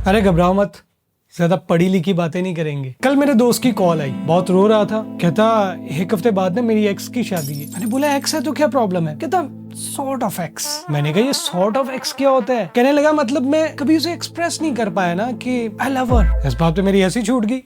अरे घबराओ मत, ज्यादा पढ़ी लिखी बातें नहीं करेंगे। कल मेरे दोस्त की कॉल आई, बहुत रो रहा था। कहता एक हफ्ते बाद ना मेरी एक्स की शादी है। मैंने बोला एक्स है तो क्या प्रॉब्लम है? कहता सॉर्ट ऑफ एक्स। मैंने कहा ये सॉर्ट ऑफ एक्स क्या होता है? कहने लगा मतलब मैं कभी उसे एक्सप्रेस नहीं कर पाया ना कि आई लव हर। इस बात पे मेरी हंसी छूट गई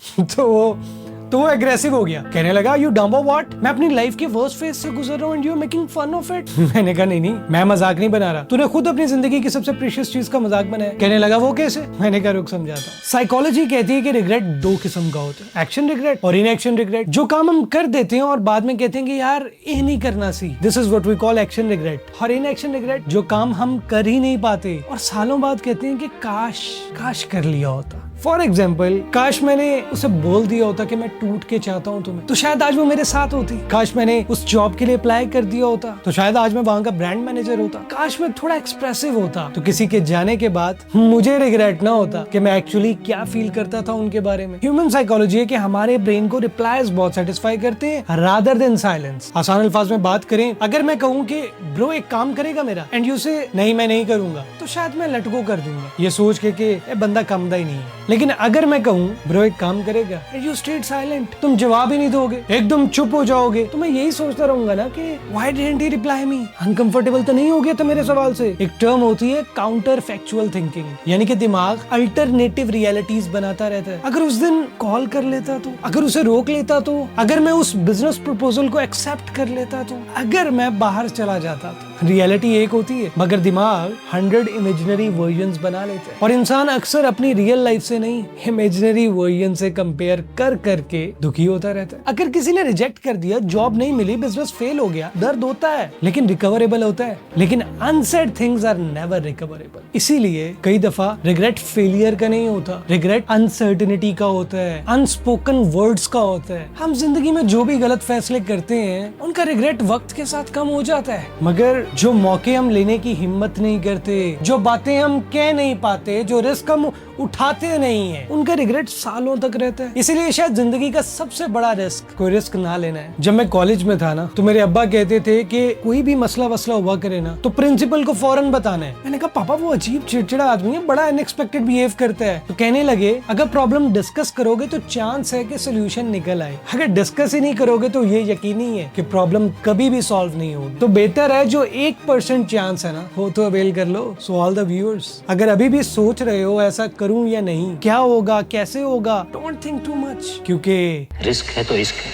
तो वो एग्रेसिव हो गया। कहने लगा यू डम्बो व्हाट, मैं अपनी लाइफ के वर्स्ट फेज से गुजर रहा हूं and you are making fun of it. मैंने कहा नहीं मैं मजाक नहीं बना रहा, तूने खुद अपनी जिंदगी की सबसे प्रीशियस चीज का मजाक बनाया। कहने लगा वो कैसे? मैंने कहा रुक समझाता हूं। साइकोलॉजी कहती है कि रिग्रेट दो किस्म का होता है, एक्शन रिग्रेट और इनएक्शन रिग्रेट। जो काम हम कर देते हैं और बाद में कहते हैं कि यार ये नहीं करना see, this is what we call action regret. और इनएक्शन रिग्रेट जो काम हम कर ही नहीं पाते और सालों बाद कहते हैं कि काश कर लिया होता। फॉर एग्जाम्पल, काश मैंने उसे बोल दिया होता कि मैं टूट के चाहता हूँ तुम्हें, तो शायद आज वो मेरे साथ होती। काश मैंने उस जॉब के लिए अप्लाई कर दिया होता तो शायद आज मैं वहां का ब्रांड मैनेजर होता। काश मैं थोड़ा एक्सप्रेसिव होता तो किसी के जाने के बाद मुझे रिग्रेट ना होता कि मैं एक्चुअली क्या फील करता था उनके बारे में। ह्यूमन साइकोलॉजी है कि हमारे ब्रेन को रिप्लाईज बहुत सेटिस्फाई करते हैं रादर देन साइलेंस। आसान अल्फाज में बात करें, अगर मैं कहूँ कि ब्रो एक काम करेगा मेरा एंड यू से नहीं मैं नहीं करूंगा, तो शायद मैं लट गो कर दूंगा ये सोच के कि ये बंदा कमदा ही नहीं है। लेकिन अगर मैं कहूँ ब्रो एक काम करेगा एंड यू स्टेड साइलेंट, तुम जवाब ही नहीं दोगे, एकदम चुप हो जाओगे, तो मैं यही सोचता रहूंगा ना कि why didn't he reply me. Uncomfortable तो नहीं हो गया था मेरे सवाल से? एक टर्म होती है काउंटर फैक्चुअल थिंकिंग, यानी कि दिमाग अल्टरनेटिव रियलिटीज बनाता रहता है। अगर उस दिन कॉल कर लेता तो, अगर उसे रोक लेता तो, अगर मैं उस बिजनेस प्रपोजल को एक्सेप्ट कर लेता तो, अगर मैं बाहर चला जाता तो। रियलिटी एक होती है मगर दिमाग 100 इमेजिनरी वर्जन्स बना लेते हैं। और इंसान अक्सर अपनी रियल लाइफ से नहीं इमेजिनरी वर्जन से कंपेयर कर करके दुखी होता रहता है। अगर किसी ने रिजेक्ट कर दिया, जॉब नहीं मिली, बिजनेस फेल हो गया, दर्द होता है लेकिन रिकवरेबल होता है। लेकिन unsaid things are never recoverable. इसीलिए कई दफा रिग्रेट फेलियर का नहीं होता, रिग्रेट अनसर्टेनिटी का होता है, अनस्पोकन वर्ड्स का होता है। हम जिंदगी में जो भी गलत फैसले करते हैं उनका रिग्रेट वक्त के साथ कम हो जाता है, मगर जो मौके हम लेने की हिम्मत नहीं करते, जो बातें हम कह नहीं पाते, जो रिस्क हम उठाते नहीं है, उनका रिग्रेट सालों तक रहता है। इसीलिए शायद जिंदगी का सबसे बड़ा रिस्क कोई रिस्क ना लेना है। जब मैं कॉलेज में था ना तो मेरे अब्बा कहते थे कि कोई भी मसला वसला हुआ करे ना तो प्रिंसिपल को फौरन बताना है। मैंने कहा पापा वो अजीब चिड़चिड़ा आदमी है, बड़ा अनएक्सपेक्टेड बिहेव करता है। तो कहने लगे अगर प्रॉब्लम डिस्कस करोगे तो चांस है कि सोल्यूशन निकल आए, अगर डिस्कस ही नहीं करोगे तो ये यकीनी है कि प्रॉब्लम कभी भी सॉल्व नहीं होगी। तो बेहतर है जो 1% चांस है ना वो तो अवेल कर लो। सो ऑल द व्यूअर्स, अगर अभी भी सोच रहे हो ऐसा करूं या नहीं, क्या होगा कैसे होगा, डोंट थिंक टू मच, क्योंकि रिस्क है तो इश्क है।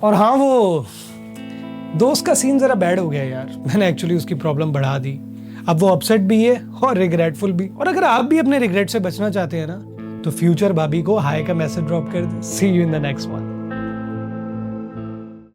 और हाँ, वो दोस्त का सीन जरा बैड हो गया यार, मैंने एक्चुअली उसकी प्रॉब्लम बढ़ा दी। अब वो अपसेट भी है और रिग्रेटफुल भी। और अगर आप भी अपने रिग्रेट से बचना चाहते हैं ना तो फ्यूचर भाभी को हाय का मैसेज ड्रॉप कर दे। See you in the next one.